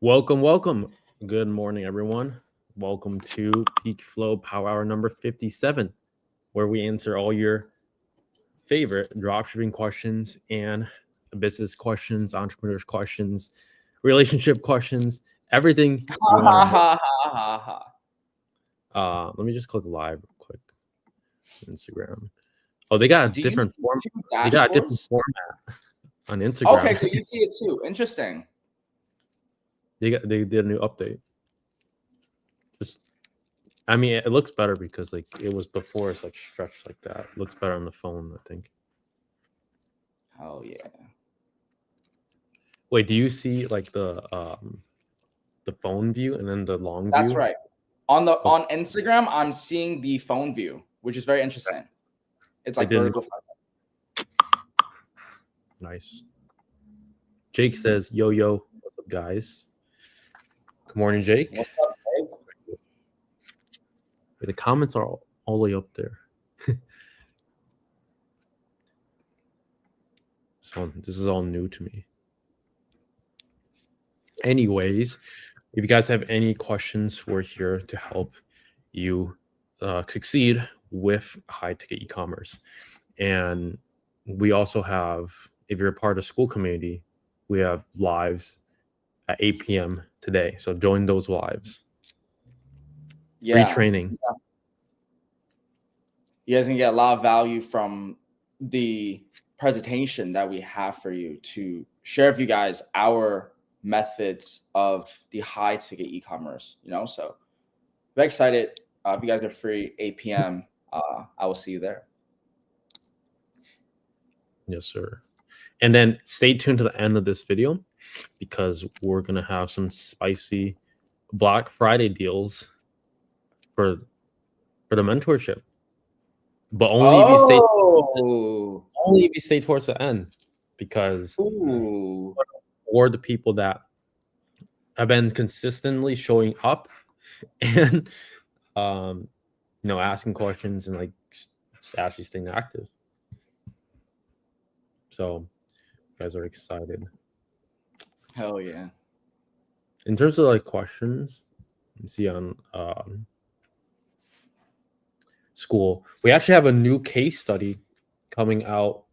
Welcome. Good morning, everyone. Welcome to PeakFlow Power Hour number 57, where we answer all your favorite dropshipping questions and business questions, entrepreneurs questions, relationship questions, everything you want to know. Let me just click live real quick. Instagram. Oh, they got a Do you different see form. two They got a different dashboards? format on Instagram. Okay, so you see it too. Interesting. they did a new update. I mean, it looks better because like it was before it's like stretched like that. It looks better on the phone, I think. Oh yeah. Wait, do you see like the phone view and then the long view? That's right. On Instagram, I'm seeing the phone view, which is very interesting. It's like vertical. Nice. Jake says, "Yo, what's up, guys? Good morning, Jake." What's up, Jake? The comments are all the way up there. So this is all new to me. Anyways, if you guys have any questions, we're here to help you succeed with high ticket e-commerce. And we also have, if you're a part of school community, we have lives at 8 p.m. today. So join those lives. Yeah. Retraining. Yeah. You guys can get a lot of value from the presentation that we have for you to share with you guys our methods of the high ticket e-commerce, so very excited. If you guys are free 8 p.m. I will see you there. Yes, sir. And then stay tuned to the end of this video because we're gonna have some spicy Black Friday deals for the mentorship, but only if you stay towards the end, because for the people that have been consistently showing up and asking questions and like actually staying active. So you guys are excited. Hell yeah. In terms of like questions, you see on school, we actually have a new case study coming out.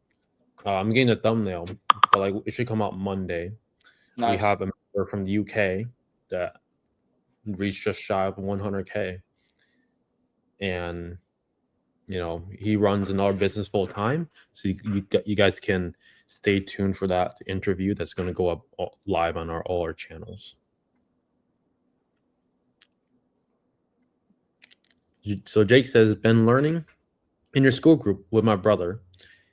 I'm getting a thumbnail, but like it should come out Monday. Nice. We have a member from the UK that reached just shy of 100K, and he runs another business full time. So you guys can stay tuned for that interview that's going to go up live on all our channels. So Jake says, been learning in your school group with my brother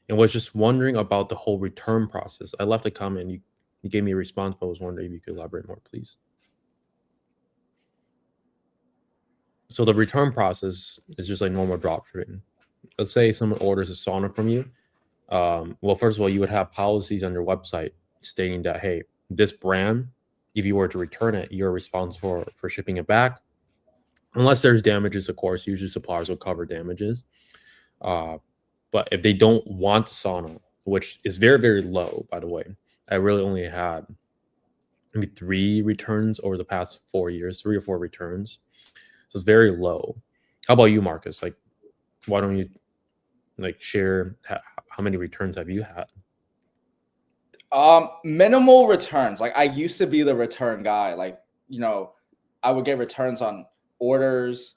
and was just wondering about the whole return process. I left a comment. You gave me a response, but I was wondering if you could elaborate more, please. So the return process is just like normal dropshipping. Let's say someone orders a sauna from you. Well, first of all, you would have policies on your website stating that, hey, this brand, if you were to return it, you're responsible for shipping it back. Unless there's damages, of course, usually suppliers will cover damages. But if they don't want the sauna, which is very, very low, by the way, I really only had maybe 3 returns over the past 4 years, 3 or 4 returns. So it's very low. How about you, Marcus? Like, why don't you like share how many returns have you had? Minimal returns. Like I used to be the return guy. Like, I would get returns on orders.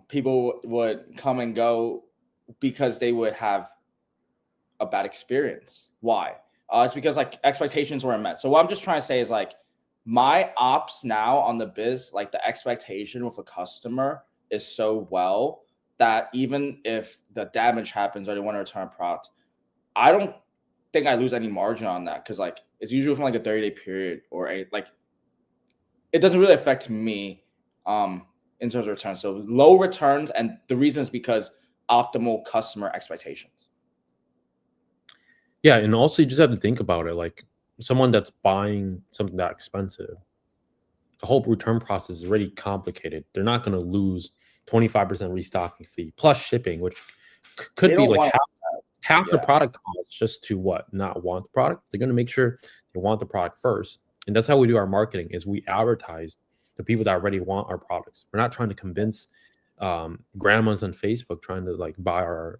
People would come and go because they would have a bad experience. Why? It's because like expectations weren't met. So what I'm just trying to say is like my ops now on the biz, like the expectation with a customer is so well that even if the damage happens or they want to return a product, I don't think I lose any margin on that because like it's usually from like a 30-day period or it doesn't really affect me in terms of returns. So low returns, and the reason is because optimal customer expectations. Yeah, and also you just have to think about it like someone that's buying something that expensive. The whole return process is already complicated. They're not going to lose 25% restocking fee plus shipping, which could be like half the product cost just to not want the product. They're going to make sure they want the product first. And that's how we do our marketing, is we advertise the people that already want our products. We're not trying to convince grandmas on Facebook trying to like buy our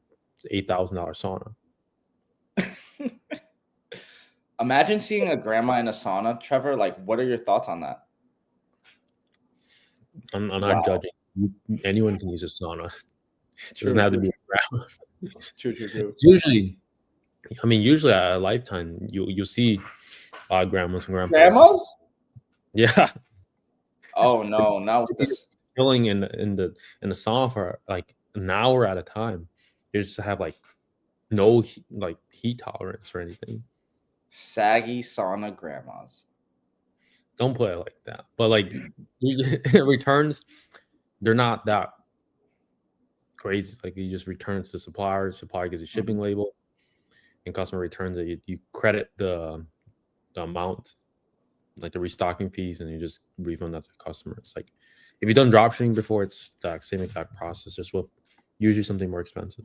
$8,000 sauna. Imagine seeing a grandma in a sauna, Trevor. Like, what are your thoughts on that? I'm Wow. not judging. Anyone can use a sauna. It doesn't True, have to true, be a grandma. true, true. It's usually, I mean, usually at a lifetime, you see grandmas and grandpas. Grandmas? Yeah. Oh no, not with this. Chilling in the sauna for like an hour at a time. You just have like no like heat tolerance or anything. Saggy sauna grandmas. Don't play it like that. But like returns, they're not that crazy. Like you just return it to the supplier gives you a shipping label, and customer returns it. You credit the amount, like the restocking fees, and you just refund that to the customer. It's like if you've done dropshipping before, it's the same exact process, just with usually something more expensive.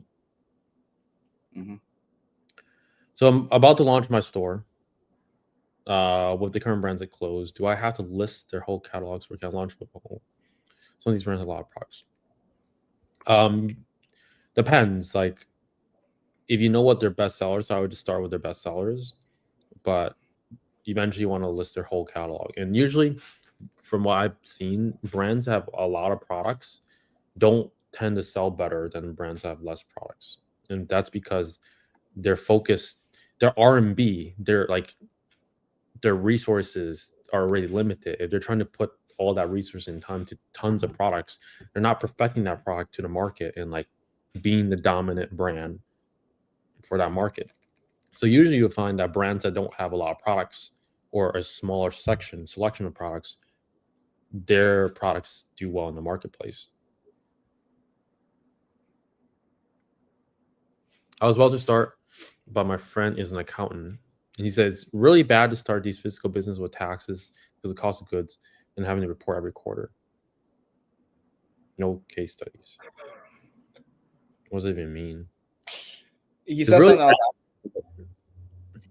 So I'm about to launch my store. With the current brands that closed, do I have to list their whole catalogs or can I launch with a whole? Some of these brands have a lot of products. Depends. Like, if you know what their best sellers are, I would just start with their best sellers. But eventually, you want to list their whole catalog. And usually, from what I've seen, brands that have a lot of products don't tend to sell better than brands that have less products, and that's because they're focused. Their R&B, their resources are already limited. If they're trying to put all that resource and time to tons of products, they're not perfecting that product to the market and like being the dominant brand for that market. So usually you'll find that brands that don't have a lot of products or a smaller selection of products, their products do well in the marketplace. I was about to start, but my friend is an accountant. And he said it's really bad to start these physical business with taxes because of the cost of goods and having to report every quarter. No case studies. What does it even mean? He said something else.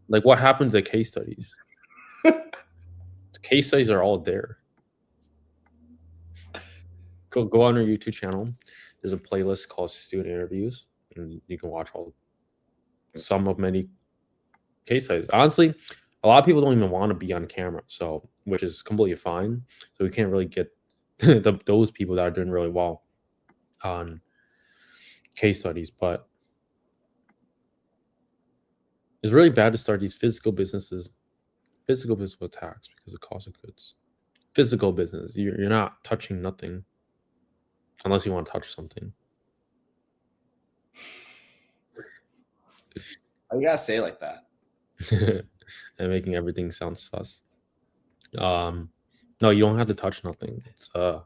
Like, what happened to the case studies? The case studies are all there. Go on our YouTube channel. There's a playlist called Student Interviews, and you can watch some of many case studies. Honestly, a lot of people don't even want to be on camera, so which is completely fine. So we can't really get those people that are doing really well on case studies, but it's really bad to start these physical businesses with tax because of cost of goods. Physical business, you're not touching nothing unless you want to touch something. Why you gotta say it like that? And making everything sound sus. No, you don't have to touch nothing. It's an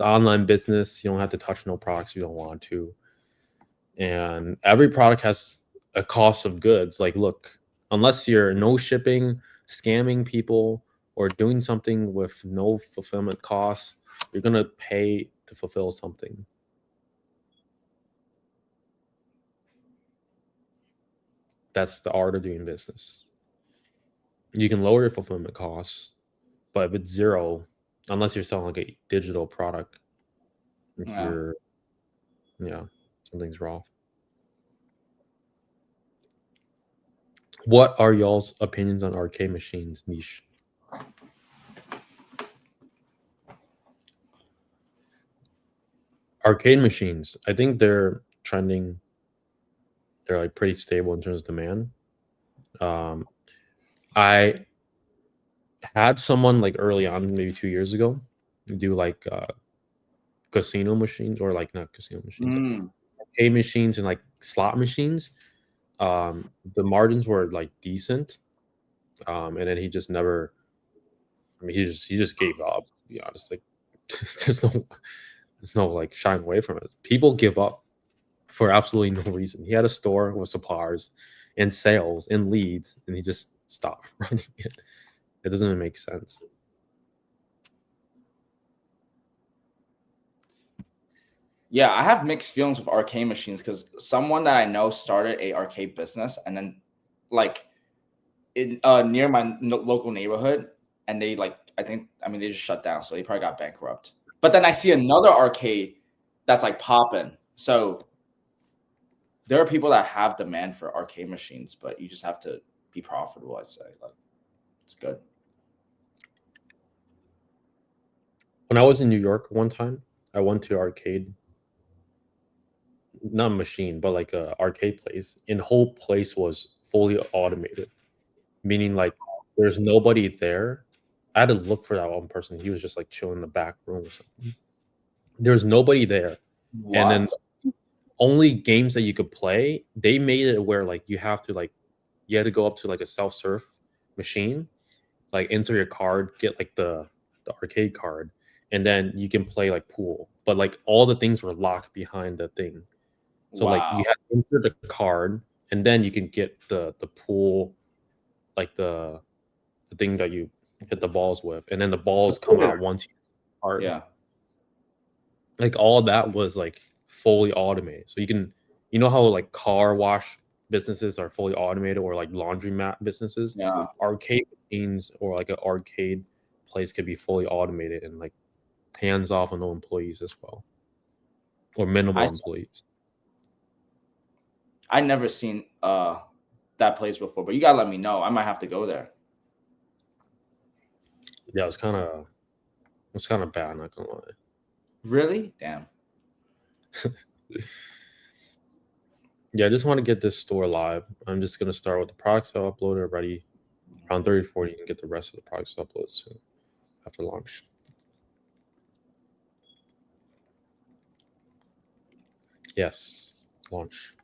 online business. You don't have to touch no products you don't want to. And every product has a cost of goods. Like, look, unless you're no shipping, scamming people, or doing something with no fulfillment costs, you're gonna pay to fulfill something. That's the art of doing business. You can lower your fulfillment costs, but if it's zero, unless you're selling like a digital product, something's wrong. What are y'all's opinions on arcade machines niche? Arcade machines, I think they're trending. They're like pretty stable in terms of demand. I had someone like early on, maybe 2 years ago, do like casino machines, or like not casino machines, arcade machines and like slot machines. The margins were like decent, and then he just never. I mean, he just gave up. To be honest, like there's no like shying away from it. People give up for absolutely no reason. He had a store with suppliers and sales and leads, and he just stopped running it. It doesn't even make sense. Yeah, I have mixed feelings with arcade machines because someone that I know started a arcade business, and then like in near my local neighborhood, and they like they just shut down, so they probably got bankrupt. But then I see another arcade that's like popping. So there are people that have demand for arcade machines, but you just have to be profitable. I'd say like it's good. When I was in New York one time, I went to arcade, not a machine, but like a arcade place, and the whole place was fully automated, meaning like there's nobody there. I had to look for that one person. He was just like chilling in the back room or something. There's nobody there. What? And then only games that you could play, they made it where like you had to go up to like a self-serve machine, like enter your card, get like the arcade card, and then you can play like pool. But like all the things were locked behind the thing. So like you had to enter the card, and then you can get the pool, like the thing that you hit the balls with, and then the balls come out once you card. Yeah. Like all that was like fully automated. So you know how like car wash businesses are fully automated, or like laundromat businesses. Yeah. Arcade machines or like an arcade place could be fully automated and like hands off and no employees as well, or minimal employees. I never seen that place before, but you gotta let me know. I might have to go there. Yeah, it was kind of bad, not gonna lie. Really? Damn. Yeah, I just want to get this store live. I'm just gonna start with the products I uploaded already. Around 30-40, you can get the rest of the products uploaded soon after launch. Yes, launch.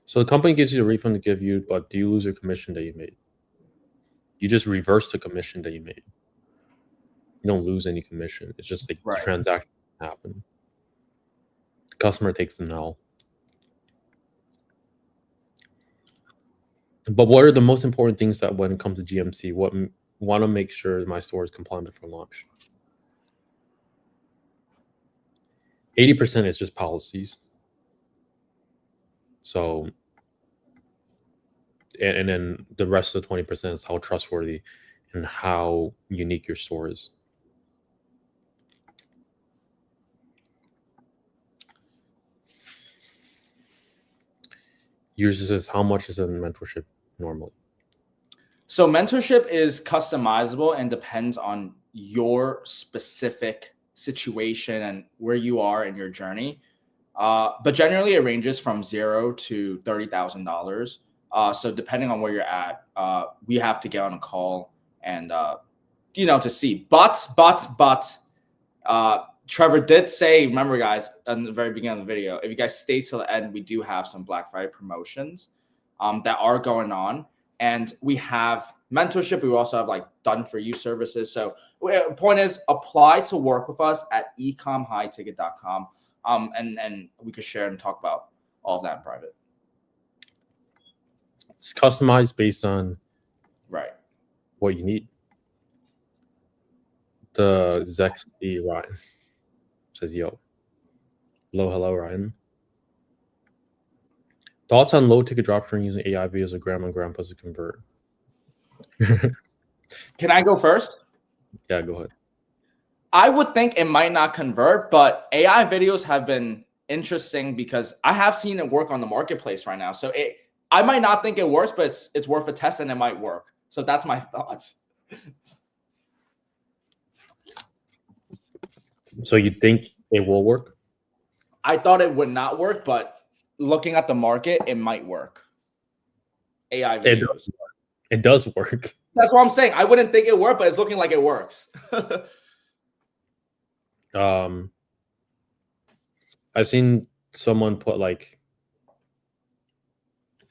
So the company gives you the refund to give you, but do you lose your commission that you made? You just reverse the commission that you made. You don't lose any commission. It's just like the transaction happen. The customer takes the L. But what are the most important things that when it comes to GMC, what want to make sure my store is compliant before launch? 80% is just policies. So, and then the rest of the 20% is how trustworthy and how unique your store is. User says, how much is a mentorship normally? So mentorship is customizable and depends on your specific situation and where you are in your journey. But generally, it ranges from $0 to $30,000. So depending on where you're at, we have to get on a call and to see. But Trevor did say, remember guys, in the very beginning of the video, if you guys stay till the end, we do have some Black Friday promotions that are going on. And we have mentorship. We also have like done for you services. So point is, apply to work with us at ecomhighticket.com. And we could share and talk about all of that in private. It's customized based on what you need. The Zexy Ryan says, yo. Hello, Ryan. Thoughts on low ticket dropshipping using AI videos of grandma and grandpas to convert? Can I go first? Yeah, go ahead. I would think it might not convert, but AI videos have been interesting because I have seen it work on the marketplace right now. So I might not think it works, but it's worth a test and it might work. So that's my thoughts. So you think it will work? I thought it would not work, but looking at the market, it might work. AI videos. It does work. That's what I'm saying. I wouldn't think it worked, but it's looking like it works. I've seen someone put like,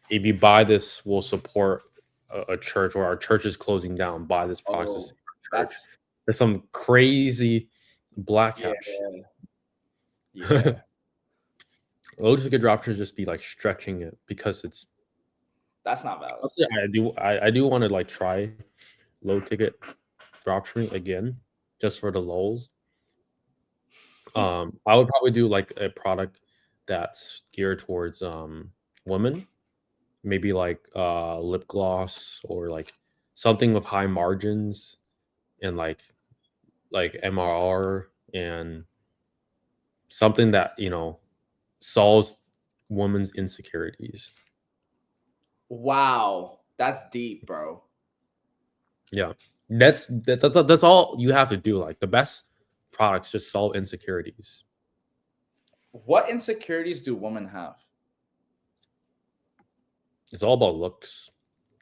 if you buy this, we'll support a church, or our church is closing down. Buy this product. There's some crazy black hat shit. Yeah. Low ticket dropshippers just be like stretching it because that's not valid. I do want to like try low ticket dropshipping again, just for the lulz. I would probably do like a product that's geared towards women, maybe like lip gloss or like something with high margins, and like MRR and something that solves women's insecurities. Wow, that's deep, bro. Yeah, that's all you have to do. Like the best products just solve insecurities. What insecurities do women have? It's all about looks.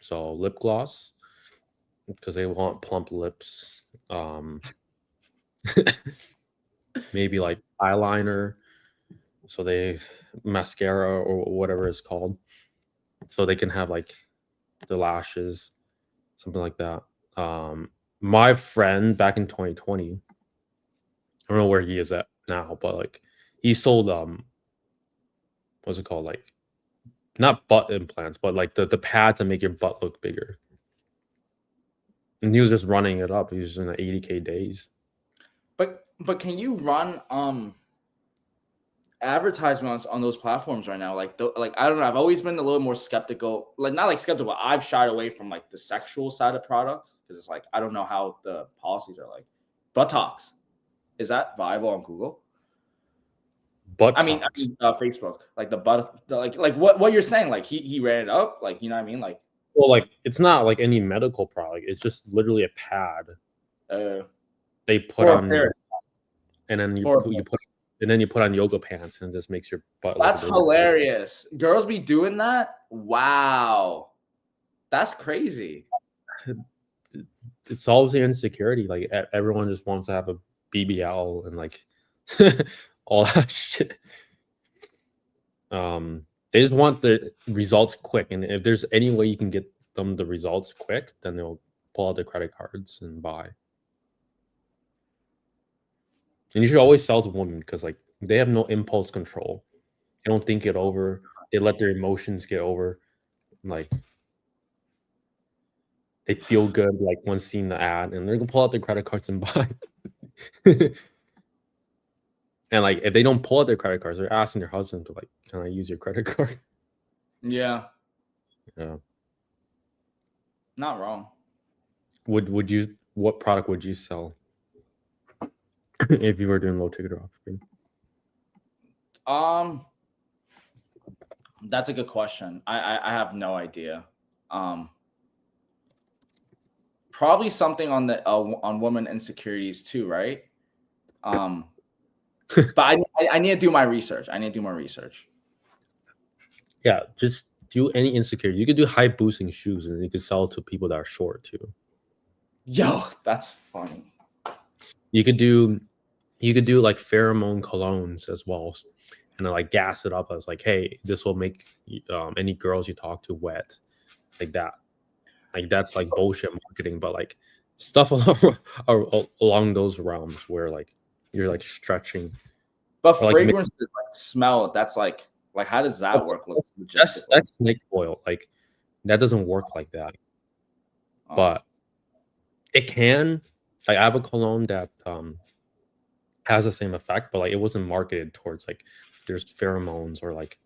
So lip gloss, because they want plump lips. Maybe like eyeliner, so they mascara or whatever it's called, so they can have like the lashes, something like that. My friend back in 2020, I don't know where he is at now, but like he sold what's it called, like not butt implants, but like the pad to make your butt look bigger. And he was just running it up. He was in the 80K days. But can you run advertisements on those platforms right now? Like I don't know. I've always been a little more skeptical. Like not like skeptical. I've shied away from like the sexual side of products because it's like I don't know how the policies are like. Buttocks, is that viable on Google? But I mean, Facebook, like like what you're saying, like he ran it up, like you know what I mean, like. Well, like it's not like any medical product. It's just literally a pad. They put on, and then you put on yoga pants, and it just makes your butt. That's hilarious. Girls be doing that. Wow, that's crazy. It solves the insecurity. Like everyone just wants to have a BBL and like all that shit. They just want the results quick, and if there's any way you can get them the results quick, then they'll pull out their credit cards and buy. And you should always sell to women because like they have no impulse control. They don't think it over. They let their emotions get over. Like they feel good like once seeing the ad, and they're gonna pull out their credit cards and buy. And like if they don't pull out their credit cards, they're asking their husband to like, "Can I use your credit card?" Yeah. Yeah. Not wrong. Would you? What product would you sell if you were doing low ticket dropshipping? That's a good question. I have no idea. Probably something on the on woman insecurities too, right? But I need to do my research. I need to do more research. Yeah, just do any insecurity. You could do high boosting shoes, and you could sell to people that are short too. Yo, that's funny. You could do like pheromone colognes as well, and then like gas it up as like, hey, this will make any girls you talk to wet, like that. Like that's like bullshit marketing, but like stuff along those realms where like you're like stretching. But or, fragrances, like smell, that's like how does that work? That's snake oil. Like that doesn't work like that. But it can. Like, I have a cologne that has the same effect, but like it wasn't marketed towards like there's pheromones or like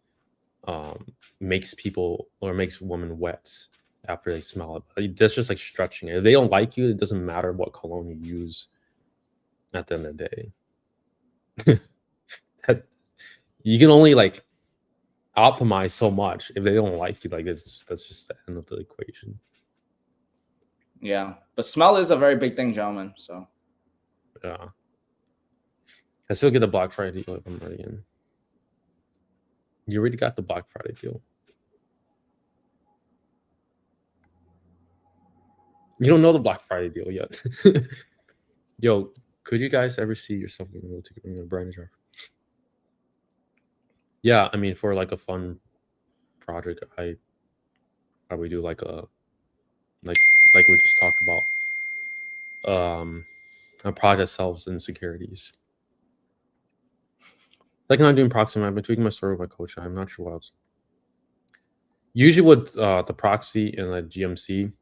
makes people or makes women wet after they smell it. Like, that's just like stretching it. If they don't like you, it doesn't matter what cologne you use at the end of the day. You can only like optimize so much. If they don't like you, like that's just the end of the equation. Yeah, but smell is a very big thing, gentlemen. So yeah, I still get the Black Friday deal if I'm already in. You already got the Black Friday deal. You don't know the Black Friday deal yet. Yo, could you guys ever see yourself in a brand jar? Yeah, I mean, for like a fun project, I would do like a like we just talked about, a project solves insecurities. Like I'm doing proxy, I've been tweaking my story with my coach. I'm not sure what else. Usually with the proxy and the GMC,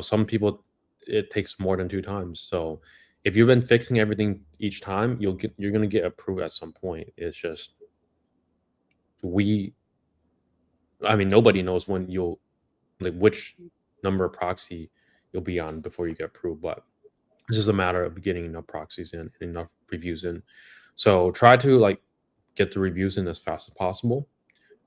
some people it takes more than 2 times. So if you've been fixing everything each time, you're gonna get approved at some point. It's just nobody knows when you'll like which number of proxy you'll be on before you get approved, but It's just a matter of getting enough proxies in and enough reviews in. So try to like get the reviews in as fast as possible.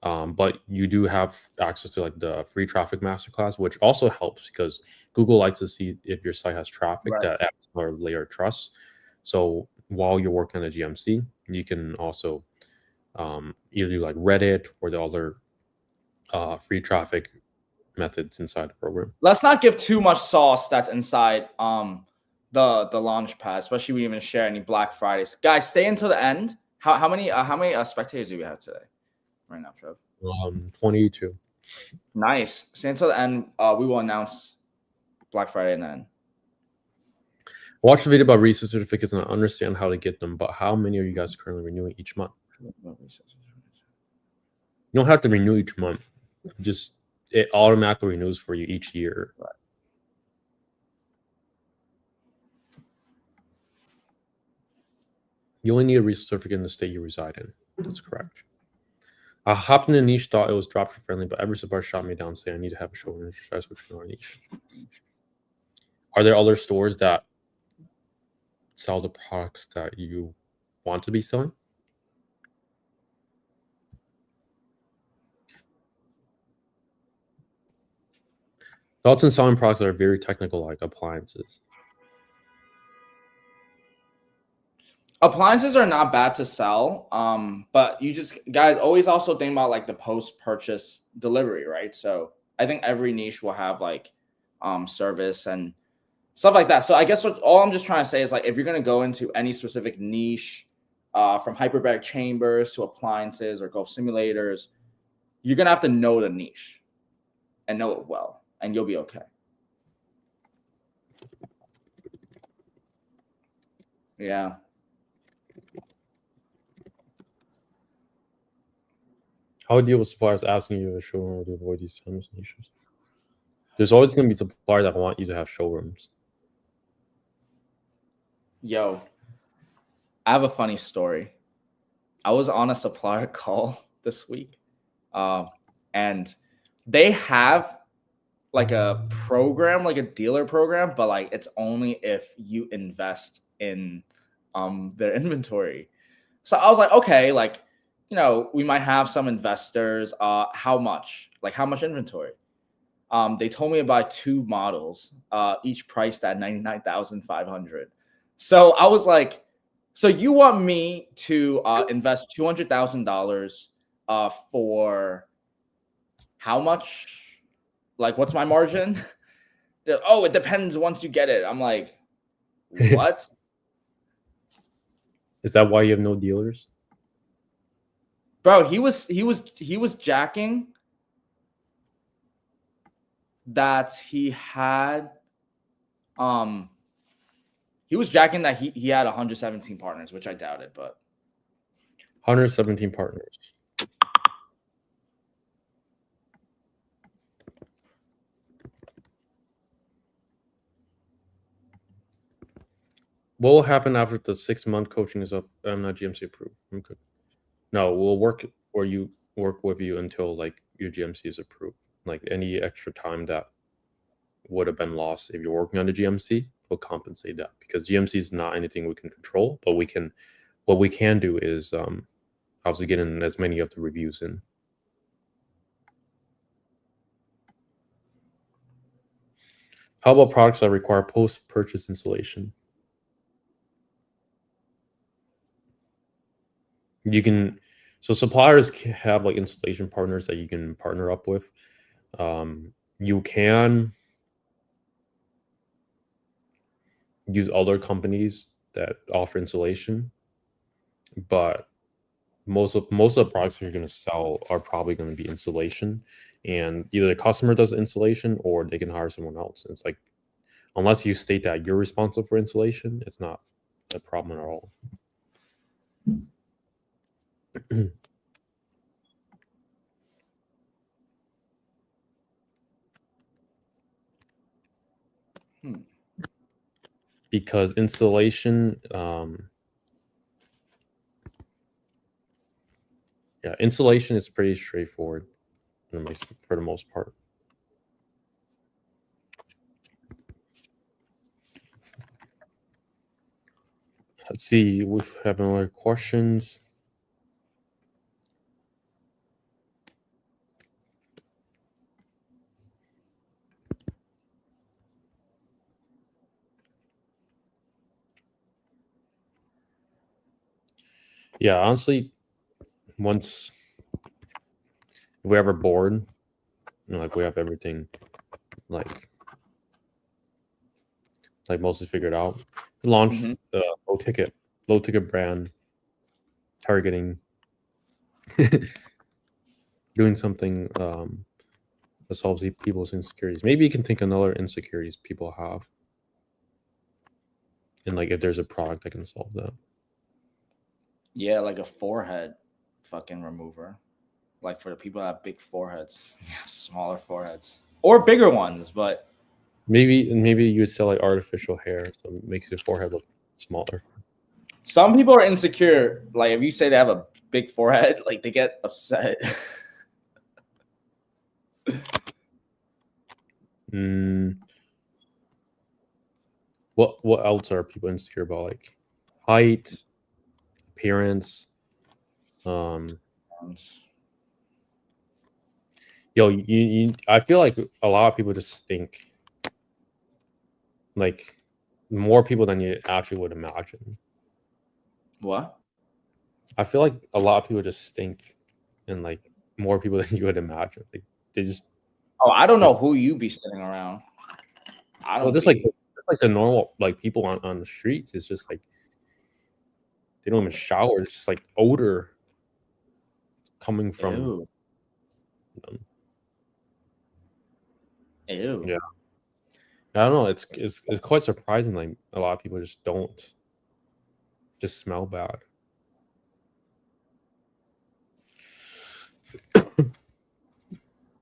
But you do have access to like the free traffic masterclass, which also helps because Google likes to see if your site has traffic Right. that adds another layer of trust. So while you're working on the GMC, you can also either do like Reddit or the other free traffic methods inside the program. Let's not give too much sauce that's inside the launch pad, especially we even share any Black Fridays. Guys, stay until the end. How many spectators do we have today? Right now, Trev. 22. Nice. Stay until the end. We will announce Black Friday and then. Watch the video about research certificates and understand how to get them, but how many are you guys currently renewing each month? You don't have to renew each month. Just it automatically renews for you each year. Right. You only need a research certificate in the state you reside in. That's correct. I hopped in a niche, thought it was dropship friendly, but every supplier shot me down saying I need to have a showroom to switch to our niche. Are there other stores that sell the products that you want to be selling? Thoughts on selling products that are very technical, like appliances. Appliances are not bad to sell, but you just guys always also think about like the post-purchase delivery, right? So I think every niche will have like service and stuff like that. So I guess all I'm just trying to say is like if you're gonna go into any specific niche, from hyperbaric chambers to appliances or golf simulators, you're gonna have to know the niche and know it well, and you'll be okay. Yeah. How would you deal with suppliers asking you to showroom to avoid these kind of issues? There's always going to be suppliers that want you to have showrooms. Yo, I have a funny story. I was on a supplier call this week, and they have like a program, like a dealer program, but like it's only if you invest in their inventory. So I was like, okay, like, you know, we might have some investors. How much? Like how much inventory? They told me about 2 models, each priced at $99,500. So I was like, so you want me to invest $200,000 for how much? Like, what's my margin? Oh, it depends once you get it. I'm like, what? Is that why you have no dealers? Bro, he was jacking that he had he was jacking that he had 117 partners, which I doubted, but 117 partners. What will happen after the 6-month coaching is up? I'm not GMC approved. I'm good. No, we'll work with you until like your GMC is approved. Like any extra time that would have been lost if you're working on the GMC, we'll compensate that because GMC is not anything we can control, but what we can do is obviously get in as many of the reviews in. How about products that require post-purchase installation? You can, so suppliers have like installation partners that you can partner up with. You can use other companies that offer installation, but most of the products you're going to sell are probably going to be installation, and either the customer does the installation or they can hire someone else. It's like, unless you state that you're responsible for installation, it's not a problem at all. Because installation, yeah, installation is pretty straightforward for the most part. Let's see. We have any other questions. Yeah, honestly, once we're ever bored, like we have everything like mostly figured out. Launch the low ticket brand targeting, doing something that solves people's insecurities. Maybe you can think another insecurities people have, and like if there's a product that can solve that. Yeah, like a forehead fucking remover. Like for the people that have big foreheads, smaller foreheads or bigger ones, but Maybe you would sell like artificial hair, so it makes your forehead look smaller. some people are insecure. Like if you say they have a big forehead, like they get upset. What else are people insecure about? Like height, appearance. You I feel like a lot of people just think like more people than you actually would imagine. What? I feel like a lot of people just stink, and like more people than you would imagine. Like they just. Oh, I don't know who you be sitting around. I don't. Well, just like the normal like people on the streets. It's just like they don't even shower. It's just like odor coming from. Ew. Ew. Yeah, I don't know. It's quite surprising. Like a lot of people just don't just smell bad.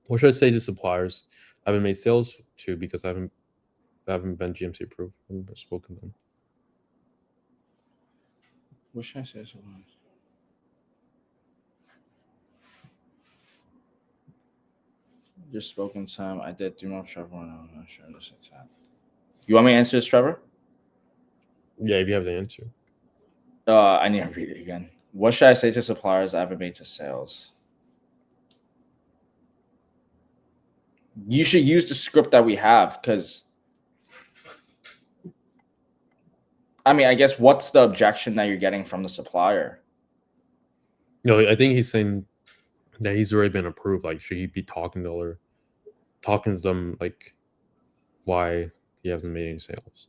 What should I say to suppliers? I haven't made sales to because I haven't been GMC approved. I haven't spoken to them. What should I say to suppliers? Just spoken some. I did 3 months Trevor. I'm not sure this is that. You want me to answer this, Trevor? Yeah, if you have the answer. I need to read it again. What should I say to suppliers I haven't made to sales? You should use the script that we have because, I mean, I guess what's the objection that you're getting from the supplier? No, I think he's saying that he's already been approved. Like, should he be talking to them like why he hasn't made any sales?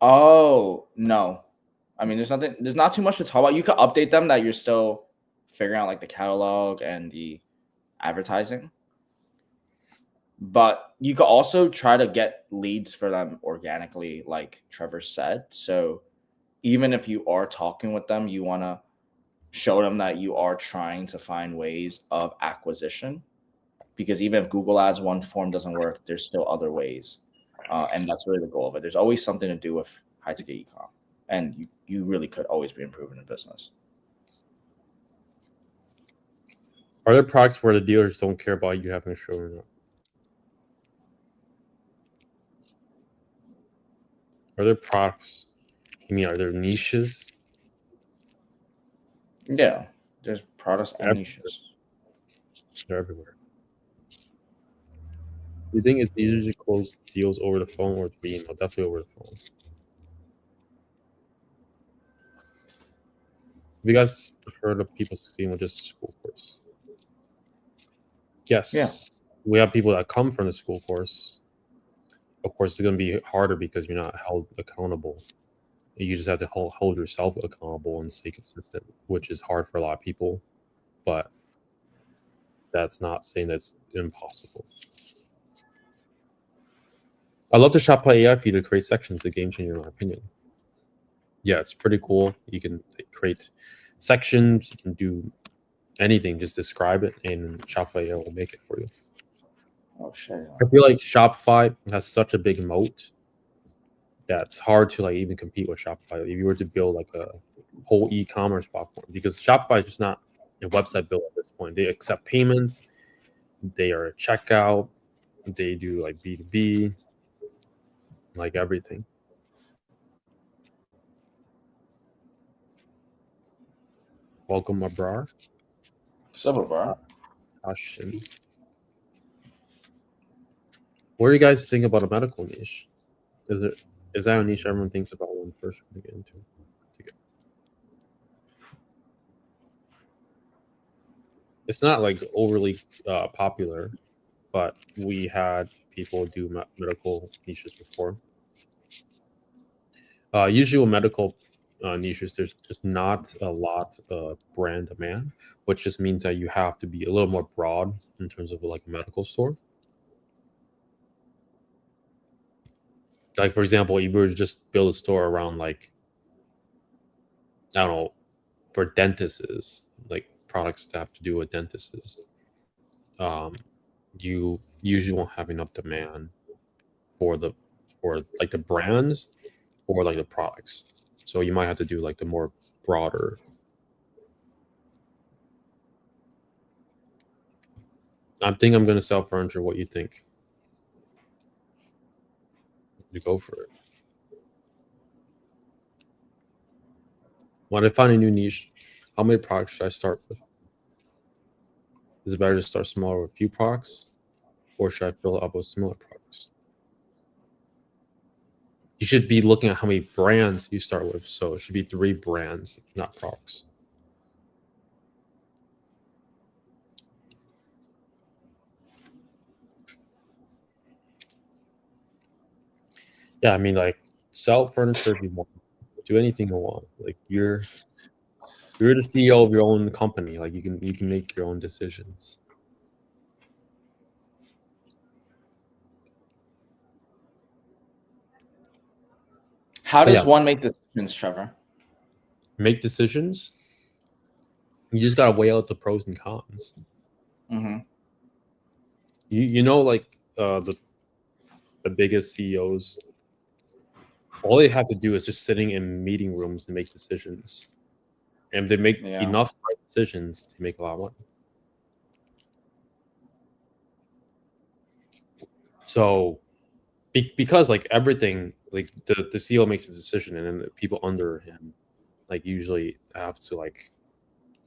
Oh, no. I mean, there's not too much to talk about. You could update them that you're still figuring out like the catalog and the advertising. But you could also try to get leads for them organically, like Trevor said. So even if you are talking with them, you want to show them that you are trying to find ways of acquisition. Because even if Google Ads one form doesn't work, there's still other ways. And that's really the goal of it. There's always something to do with high ticket e-com. And you really could always be improving the business. Are there products where the dealers don't care about you having a showroom? Are there products? Are there niches? Yeah, there's products and niches. They're everywhere. Do you think it's easier to close deals over the phone or through email? Definitely over the phone. Have you guys heard of people succeeding with just a school course? Yes. Yeah. We have people that come from the school course. Of course, it's going to be harder because you're not held accountable. You just have to hold yourself accountable and stay consistent, which is hard for a lot of people. But that's not saying that's impossible. I love the Shopify AI feature to create sections. A game changer, in my opinion. Yeah, it's pretty cool. You can create sections. You can do anything. Just describe it, and Shopify AI will make it for you. Oh shit! I feel like Shopify has such a big moat that it's hard to like even compete with Shopify. If you were to build like a whole e-commerce platform, because Shopify is just not a website builder at this point. They accept payments. They are a checkout. They do like B2B, like everything. Welcome, Abrar. Suburb, bro. Hashin. What do you guys think about a medical niche? Is that a niche everyone thinks about when first to get into? It's not like overly popular, but we had people do medical niches before. Usually with medical niches, there's just not a lot of brand demand, which just means that you have to be a little more broad in terms of like a medical store. Like for example, if you were to just build a store around like, I don't know, for dentists, like products that have to do with dentists, you usually won't have enough demand for like the brands or like the products. So you might have to do like the more broader. I think I'm gonna sell furniture. What you think? You go for it. When I find a new niche, how many products should I start with? Is it better to start smaller with a few products, or should I fill it up with similar products? You should be looking at how many brands you start with. So it should be 3 brands, not products. Yeah, I mean, like, sell furniture if you want, do anything you want. Like you're the CEO of your own company. Like you can make your own decisions. How But does yeah, one make decisions, Trevor? make decisions. You just gotta weigh out the pros and cons. Mm-hmm. You know, like the biggest CEOs, all they have to do is just sitting in meeting rooms and make decisions, and they make enough right decisions to make a lot of money. So, because like everything, like the CEO makes a decision, and then the people under him, like usually have to like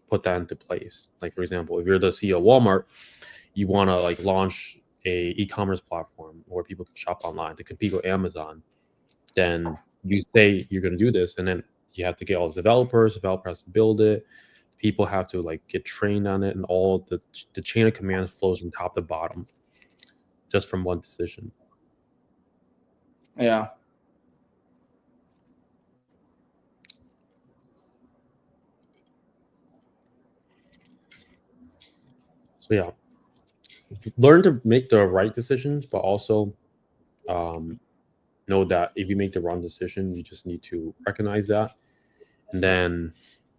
put that into place. Like for example, if you're the CEO of Walmart, you want to like launch a e-commerce platform where people can shop online to compete with Amazon. Then you say you're going to do this, and then you have to get all the developers has to build it, people have to like get trained on it, and all the chain of command flows from top to bottom just from one decision. Yeah. So yeah, learn to make the right decisions, but also know that if you make the wrong decision, you just need to recognize that and then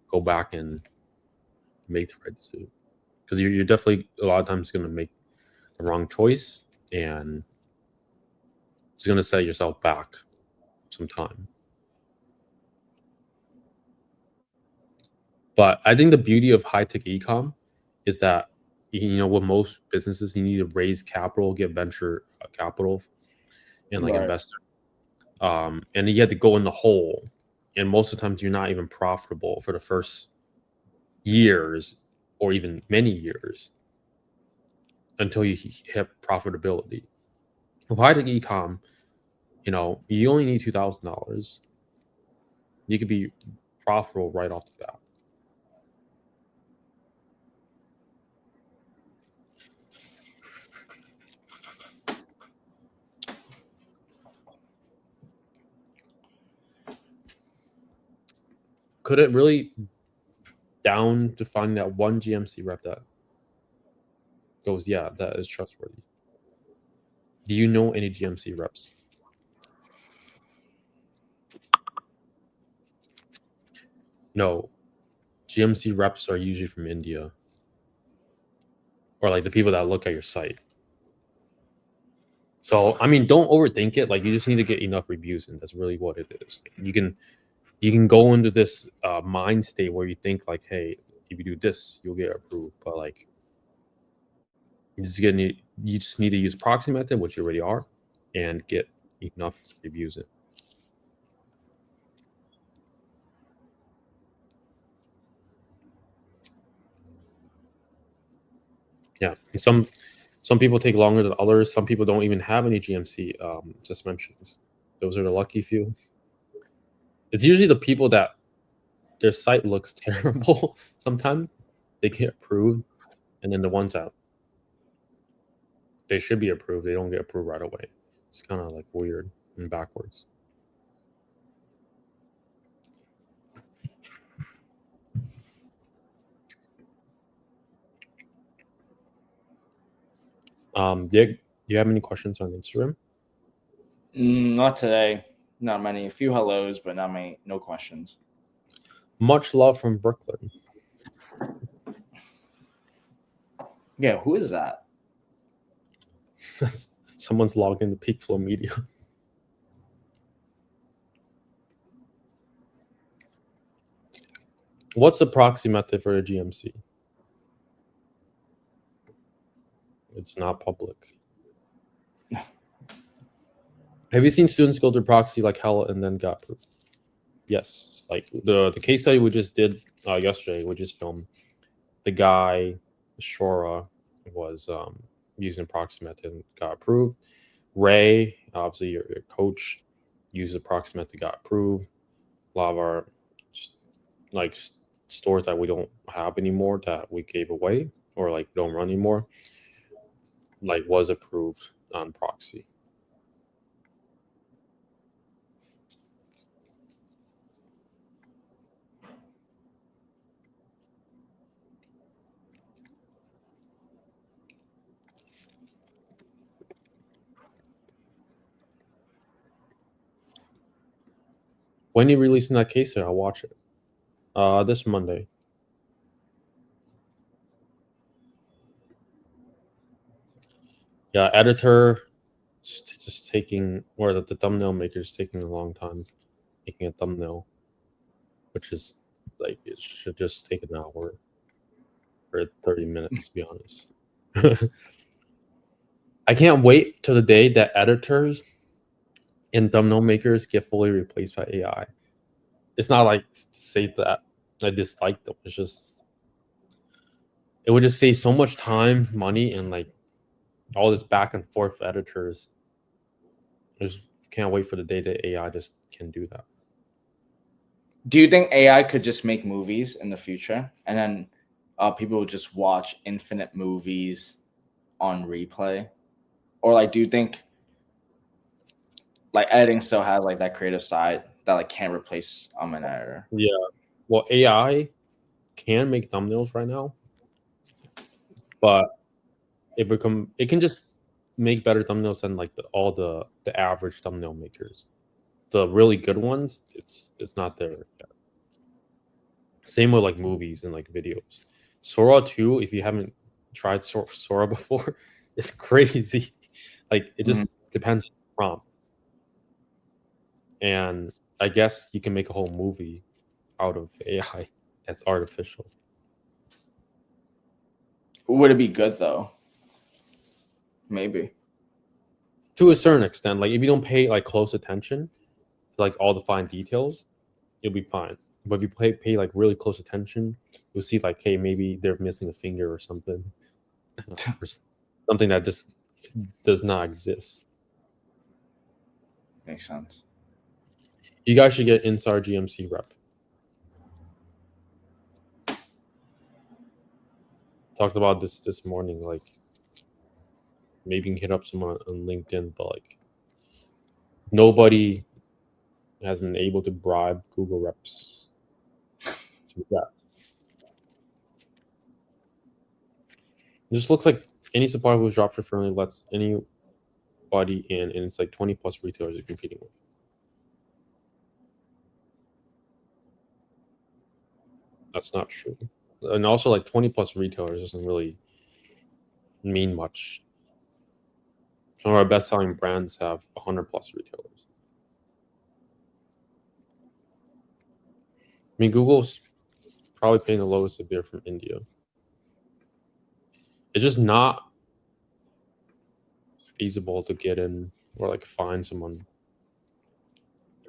go back and make the right decision, because you're definitely a lot of times going to make the wrong choice, and it's going to set yourself back some time. But I think the beauty of high-tech e-com is that, you know, with most businesses, you need to raise capital, get venture capital, and like investor, and you have to go in the hole, and most of the times you're not even profitable for the first years or even many years until you hit profitability. With high-tech e-com, you know, you only need $2,000. You could be profitable right off the bat. Could it really down to finding that one GMC rep that goes, yeah, that is trustworthy? Do you know any GMC reps? No. GMC reps are usually from India, or like the people that look at your site. So I mean, don't overthink it. Like you just need to get enough reviews, and that's really what it is. You can go into this mind state where you think like, hey, if you do this, you'll get approved. But like, you just need to use proxy method, which you already are, and get enough reviews in. Yeah, and some people take longer than others. Some people don't even have any GMC suspensions. Those are the lucky few. It's usually the people that their site looks terrible. Sometimes they get approved, and then the ones that they should be approved, they don't get approved right away. It's kind of like weird and backwards. Do you have any questions on Instagram? Not today. Not many. A few hellos, but not many. No questions. Much love from Brooklyn. Yeah, who is that? Someone's logged into PeakFlow Media. What's the proxy method for a GMC? It's not public. Have you seen students go through proxy like hell and then got approved? Yes. Like the case study we just did yesterday, we just filmed. The guy, Shora, was using proxy method and got approved. Ray, obviously your coach, used the proxy method, got approved. A lot of our like stores that we don't have anymore that we gave away or like don't run anymore, like was approved on proxy. When you releasing that case, I'll watch it. This Monday. Yeah, editor just taking, or the thumbnail maker is taking a long time making a thumbnail, which is like it should just take an hour or 30 minutes to be honest. I can't wait till the day that editors and thumbnail makers get fully replaced by AI. It's not like to say that I dislike them. It's just it would just save so much time, money, and like all this back and forth editors. I just can't wait for the day that AI just can do that. Do you think AI could just make movies in the future, and then people will just watch infinite movies on replay? Or like, do you think like editing still has like that creative side that like can't replace an editor? Yeah. Well, AI can make thumbnails right now, but it can just make better thumbnails than like all the average thumbnail makers. The really good ones, it's not there yet. Same with like movies and like videos. Sora 2, if you haven't tried Sora before, it's crazy. Like it just depends on the prompt. And I guess you can make a whole movie out of AI that's artificial. Would it be good though? Maybe. To a certain extent, like if you don't pay like close attention to like all the fine details, you'll be fine. But if you pay like really close attention, you'll see like, hey, maybe they're missing a finger or something. Or something that just does not exist. Makes sense. You guys should get Inside GMC rep. Talked about this morning, like maybe you can hit up someone on LinkedIn, but like nobody has been able to bribe Google reps to do that. It just looks like any supplier who's dropship friendly lets anybody in, and it's like 20 plus retailers you're competing with. That's not true. And also like 20 plus retailers doesn't really mean much. Some of our best selling brands have 100 plus retailers. I mean, Google's probably paying the lowest a beer from India. It's just not feasible to get in or like find someone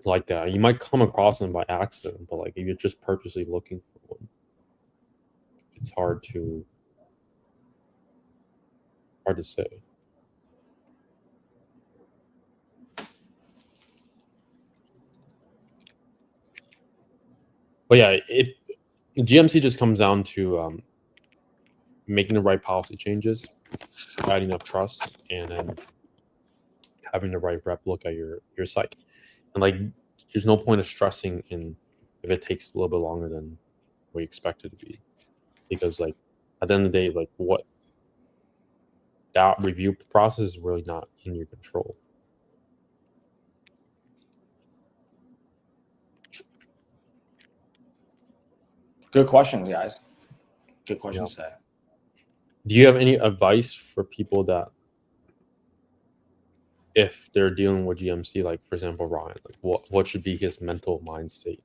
like that. You might come across them by accident, but like if you're just purposely looking for one, it's hard to Hard to say. But yeah, GMC just comes down to making the right policy changes, adding enough trust, and then having the right rep look at your site. And like, there's no point of stressing in if it takes a little bit longer than we expect it to be, because like at the end of the day, like what that review process is really not in your control. Good questions, guys. Good questions today. Do you have any advice for people that, if they're dealing with GMC, like for example Ryan, like what should be his mental mind state?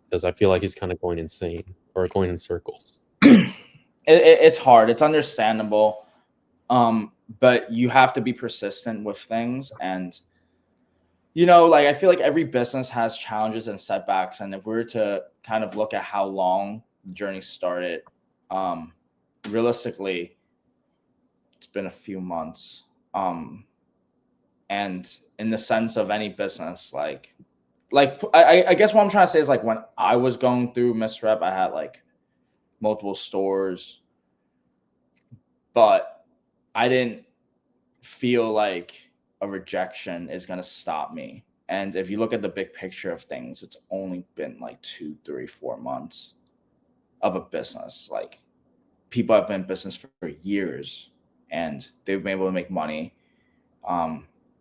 Because I feel like he's kind of going insane or going in circles. It's hard. It's understandable. But you have to be persistent with things. And, like I feel like every business has challenges and setbacks. And if we were to kind of look at how long the journey started, realistically, it's been a few months. And in the sense of any business, like I guess what I'm trying to say is like when I was going through misrep, I had like multiple stores, but I didn't feel like a rejection is going to stop me. And if you look at the big picture of things, it's only been like 2, 3, 4 months of a business. Like people have been in business for years and they've been able to make money.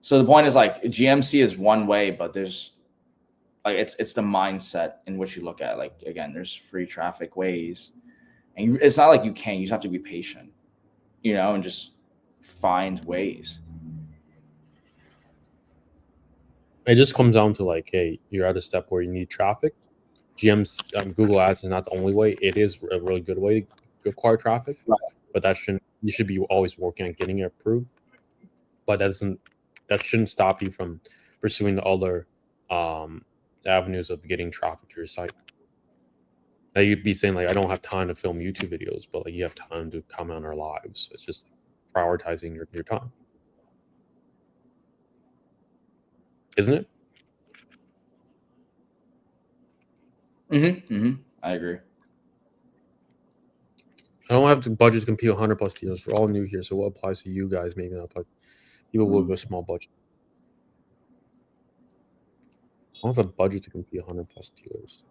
So the point is like GMC is one way, but there's like it's the mindset in which you look at it. Like again, there's free traffic ways, and it's not like you can't. You just have to be patient, and just find ways. It just comes down to like, hey, you're at a step where you need traffic. Google Ads is not the only way. It is a really good way to acquire traffic, Right. But you should be always working on getting it approved. But that shouldn't stop you from pursuing the other avenues of getting traffic to your site. Now you'd be saying like, I don't have time to film YouTube videos, but like you have time to comment on our lives. It's just prioritizing your time, isn't it? I agree. I don't have the budget to compete 100 plus dealers. We're all new here, so what applies to you guys? Maybe not, but people with a small budget. I don't have a budget to compete 100 plus dealers.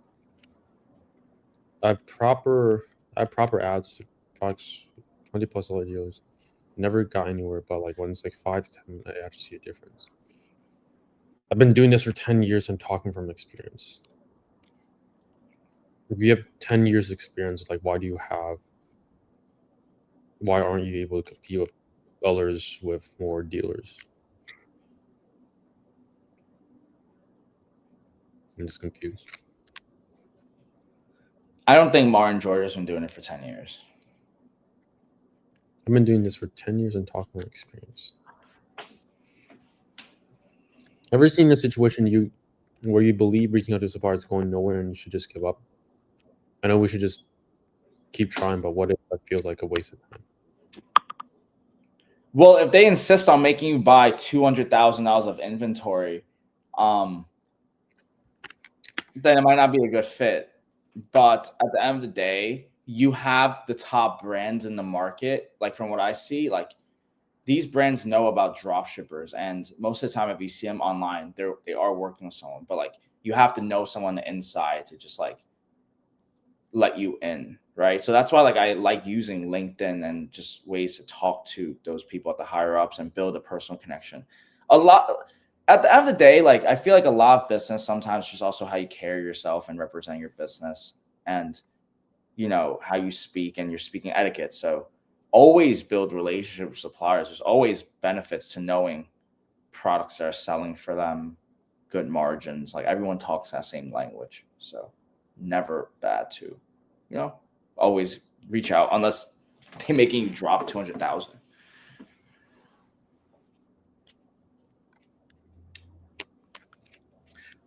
I have proper ads to products 20 plus other dealers. Never got anywhere, but like when it's like 5 to 10, I actually see a difference. I've been doing this for 10 years and talking from experience. If you have 10 years experience, like why aren't you able to compete with others with more dealers? I'm just confused. I don't think Martin George has been doing it for 10 years. I've been doing this for 10 years and talking from experience. Ever seen a situation where you believe reaching out to suppliers is going nowhere and you should just give up? I know we should just keep trying, but what if that feels like a waste of time? Well, if they insist on making you buy $200,000 of inventory, then it might not be a good fit. But at the end of the day, you have the top brands in the market. Like from what I see, like these brands know about drop shippers, and most of the time, if you see them online, they are working with someone. But like you have to know someone on the inside to just like let you in, right? So that's why like I like using LinkedIn and just ways to talk to those people at the higher ups and build a personal connection. A lot at the end of the day, like I feel like a lot of business sometimes just also how you carry yourself and represent your business, and how you speak and your speaking etiquette. So always build relationships with suppliers. There's always benefits to knowing products that are selling for them, good margins. Like everyone talks that same language. So never bad to, always reach out unless they're making you drop 200,000.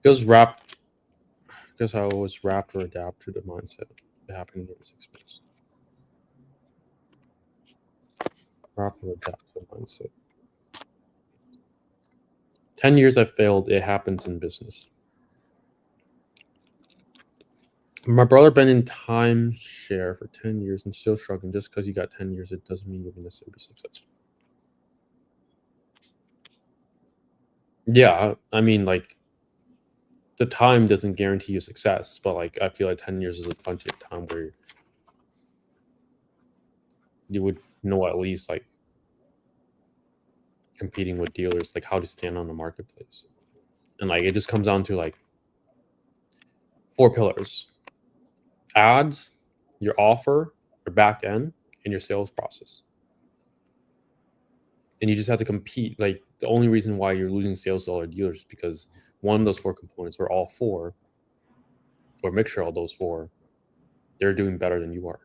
Because I always rap or adapt to the mindset happening in 6 months. Proper adaptive mindset. 10 years I failed. It happens in business. My brother been in timeshare for 10 years and still struggling. Just because you got 10 years, it doesn't mean you're going to be successful. Yeah, I mean, like, the time doesn't guarantee you success, but like, I feel like 10 years is a bunch of time where you would know at least like competing with dealers, like how to stand on the marketplace. And like, it just comes down to like 4 pillars: ads, your offer, your back end, and your sales process. And you just have to compete. Like, the only reason why you're losing sales to other dealers is because one of those 4 components, or all 4, or a mixture of those 4, they're doing better than you are.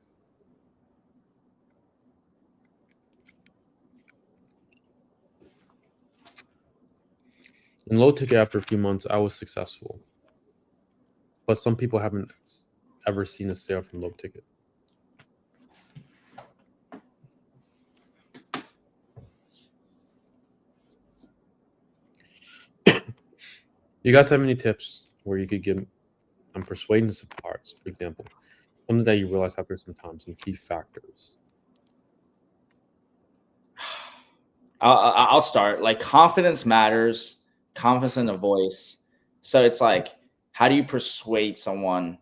In low ticket, after a few months, I was successful. But some people haven't ever seen a sale from low ticket. You guys have any tips where you could give on persuading suppliers, for example, something that you realize after some time, some key factors? I'll start. Like, confidence matters, confidence in the voice. So it's like, how do you persuade someone?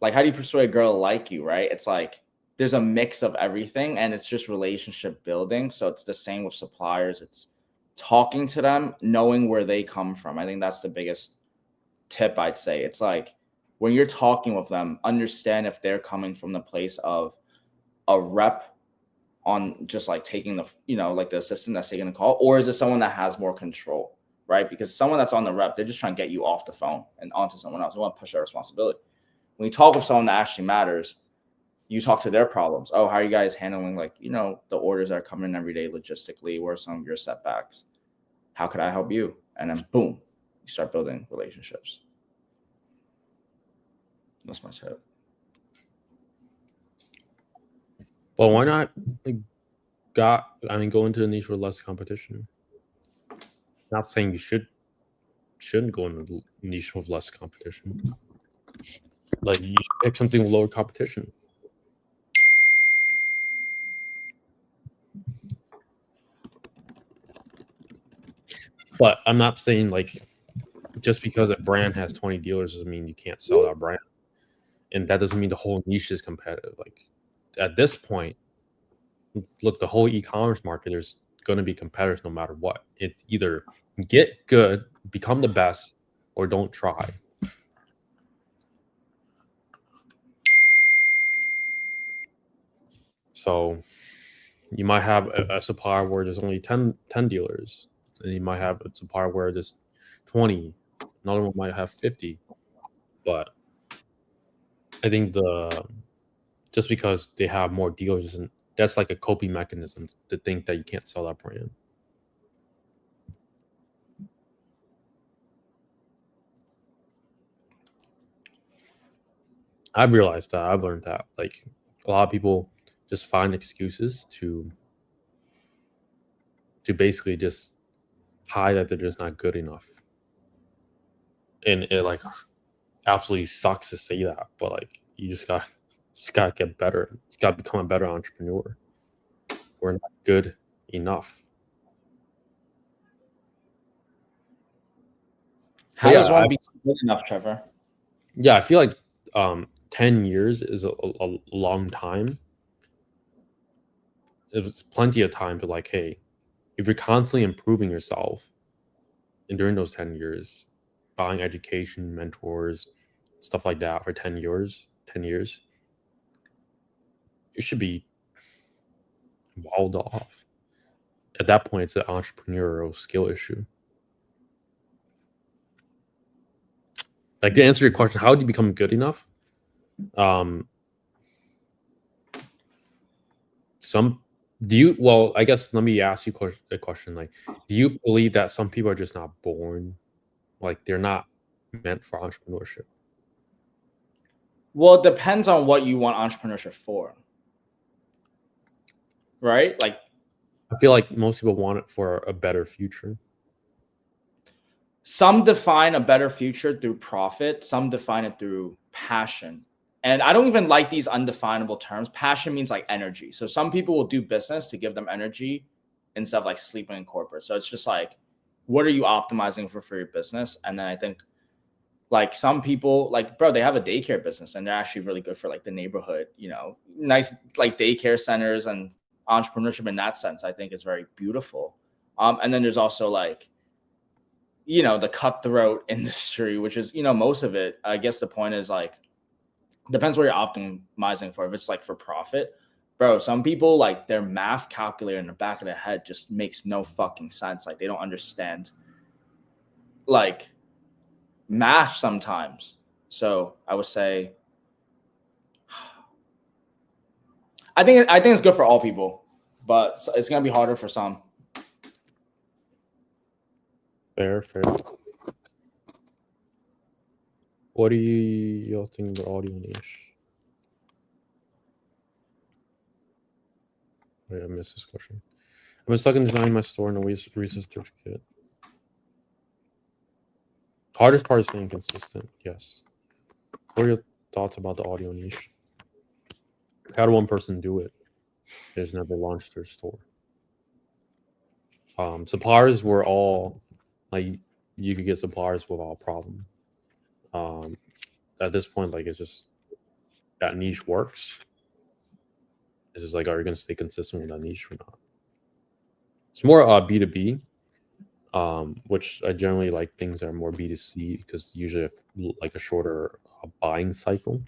Like, how do you persuade a girl to like you, right? It's like there's a mix of everything, and it's just relationship building. So it's the same with suppliers. It's talking to them, knowing where they come from. I think that's the biggest tip I'd say. It's like, when you're talking with them, understand if they're coming from the place of a rep on just like taking the, like the assistant that's taking the call, or is it someone that has more control, right? Because someone that's on the rep, they're just trying to get you off the phone and onto someone else. They want to push their responsibility. When you talk with someone that actually matters, you talk to their problems. Oh, how are you guys handling, like, the orders that are coming in every day logistically? What are some of your setbacks? How could I help you? And then boom, you start building relationships. That's my tip. Well, why not go into a niche with less competition? Not saying you shouldn't go into the niche with less competition. Like, you should pick something with lower competition. But I'm not saying like just because a brand has 20 dealers doesn't mean you can't sell that brand. And that doesn't mean the whole niche is competitive. Like, at this point, look, the whole e-commerce market, there's going to be competitors no matter what. It's either get good, become the best, or don't try. So you might have a supplier where there's only 10 dealers, and you might have a supplier where there's 20. Another one might have 50. But I think just because they have more dealers, that's like a coping mechanism to think that you can't sell that brand. I've realized that. I've learned that. Like, a lot of people just find excuses to basically just hide that they're just not good enough. And it like absolutely sucks to say that, but like, you just gotta get better. It's gotta become a better entrepreneur. We're not good enough. How does one be good enough, Trevor? Yeah, I feel like 10 years is a long time. It was plenty of time to like, hey, if you're constantly improving yourself, and during those 10 years, buying education, mentors, stuff like that for 10 years, you should be walled off. At that point, it's an entrepreneurial skill issue. Like, to answer your question, how do you become good enough? Well, I guess let me ask you a question. Like, do you believe that some people are just not born, like they're not meant for entrepreneurship? Well, it depends on what you want entrepreneurship for, right? Like, I feel like most people want it for a better future. Some define a better future through profit. Some define it through passion. And I don't even like these undefinable terms. Passion means like energy. So some people will do business to give them energy instead of like sleeping in corporate. So it's just like, what are you optimizing for your business? And then I think like some people, like, bro, they have a daycare business and they're actually really good for like the neighborhood, you know, nice like daycare centers and entrepreneurship in that sense, I think is very beautiful. And then there's also like, you know, the cutthroat industry, which is, you know, most of it. I guess the point is like, depends what you're optimizing for. If it's like for profit, bro, some people like their math calculator in the back of their head just makes no fucking sense. Like they don't understand like math sometimes. So I would say, I think it's good for all people, but it's gonna be harder for some. Fair. What do y'all think about audio niche? Wait, I missed this question. I've been stuck in designing my store and a research certificate. Hardest part is staying consistent. Yes. What are your thoughts about the audio niche? How did one person do it? They just never launched their store. Suppliers were all like you could get suppliers without a problem. At this point, like it's just that niche works. It's just like, are you going to stay consistent with that niche or not? It's more B2B, which I generally like things that are more B2C because usually like a shorter buying cycle.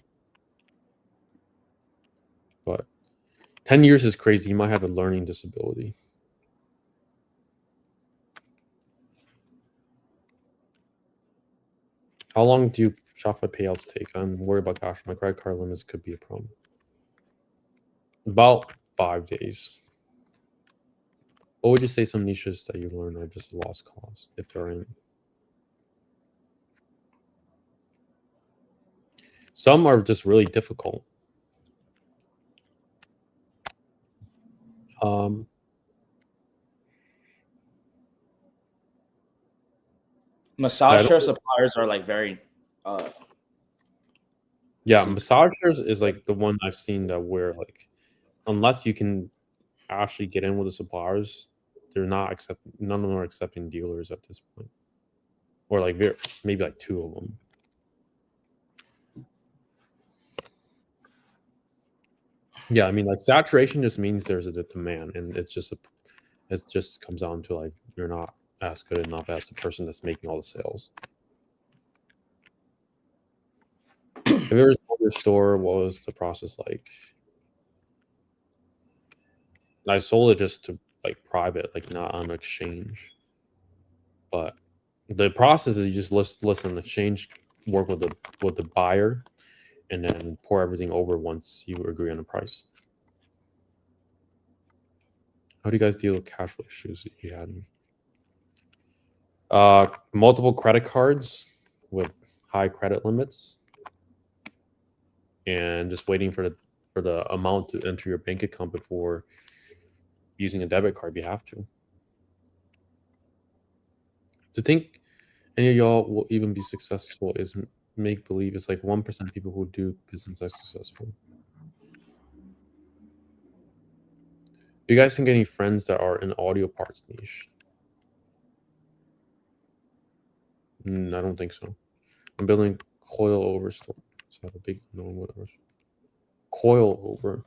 But 10 years is crazy. You might have a learning disability. How long do Shopify payouts take? I'm worried about cash. My credit card limits could be a problem. About 5 days. What would you say some niches that you learned are just a lost cause, if there are any? Some are just really difficult. Massage chair suppliers are like very yeah, massage chairs is like the one I've seen that where like unless you can actually get in with the suppliers, they're not accepting. None of them are accepting dealers at this point, or like maybe like 2 of them. Yeah, I mean, like saturation just means there's a demand, and it just comes down to like you're not as good enough as the person that's making all the sales. Have you ever sold your store? What was the process like? I sold it just to like private, like not on exchange. But the process is you just listen exchange, work with the buyer, and then pour everything over once you agree on a price. How do you guys deal with cash flow issues that you had? Multiple credit cards with high credit limits, and just waiting for the amount to enter your bank account before using a debit card. You have to. To think any of y'all will even be successful is make believe. It's like 1% of people who do business are successful. Do you guys think any friends that are in audio parts niche? I don't think so. I'm building coil over store. So I have a big whatever. Coil over.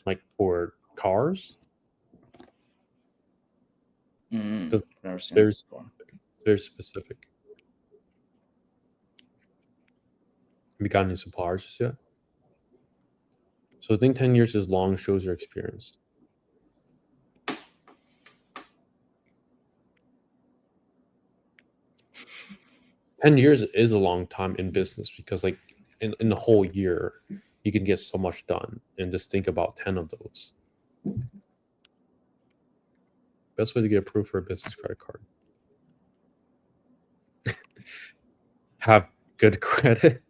Like for cars? Never seen very, this before. very specific. Have you got any suppliers just yet? So I think 10 years is long, shows your experience. $10 years is a long time in business because like in the whole year, you can get so much done. And just think about 10 of those. Best way to get approved for a business credit card. Have good credit.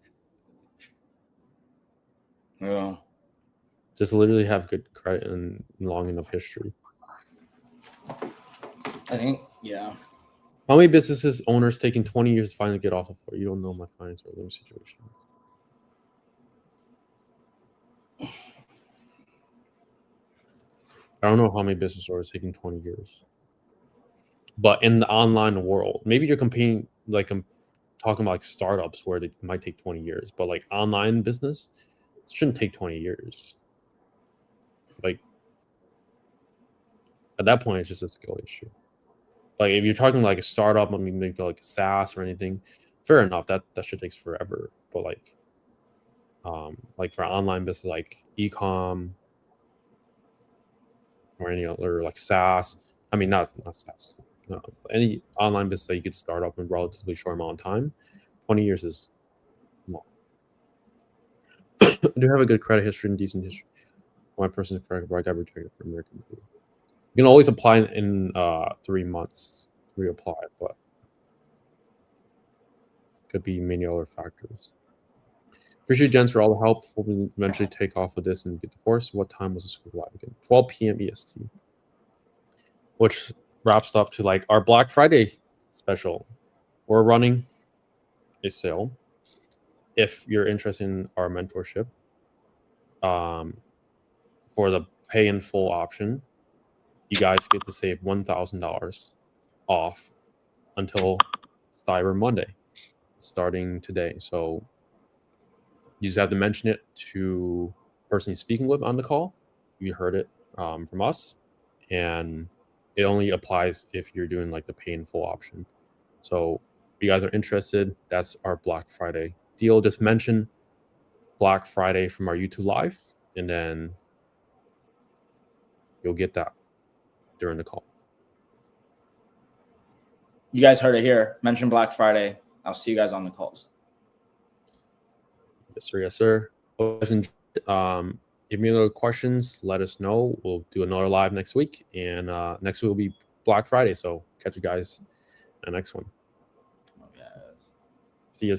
Yeah. Just literally have good credit and long enough history. I think, yeah. How many businesses owners taking 20 years to finally get off of for? You don't know my finance or living situation. I don't know how many business owners taking 20 years. But in the online world, maybe you're competing, like I'm talking about like startups where they might take 20 years, but like online business, it shouldn't take 20 years. Like at that point, it's just a skill issue. Like if you're talking like a startup, I mean, maybe like a SaaS or anything, fair enough. That shit takes forever. But like for online business, like e-com or any other like SaaS. I mean, not SaaS. No, any online business that you could start up in relatively short amount of time. 20 years is long. I do have a good credit history and decent history. My personal credit where I got returned for American. You can always apply in 3 months, reapply, but could be many other factors. Appreciate gents for all the help. Hope we eventually take off with this and get the course. What time was the school live again? 12 p.m. EST, which wraps up to like our Black Friday special. We're running a sale. If you're interested in our mentorship, for the pay in full option, you guys get to save $1,000 off until Cyber Monday, starting today. So you just have to mention it to the person you're speaking with on the call. You heard it from us, and it only applies if you're doing like the pay in full option. So if you guys are interested, that's our Black Friday deal. Just mention Black Friday from our YouTube live, and then you'll get that during the call. You guys heard it here. Mention Black Friday. I'll see you guys on the calls. Yes, sir. Yes, sir. If you have any other questions, let us know. We'll do another live next week, and next week will be Black Friday. So catch you guys in the next one. Oh, yeah. See ya.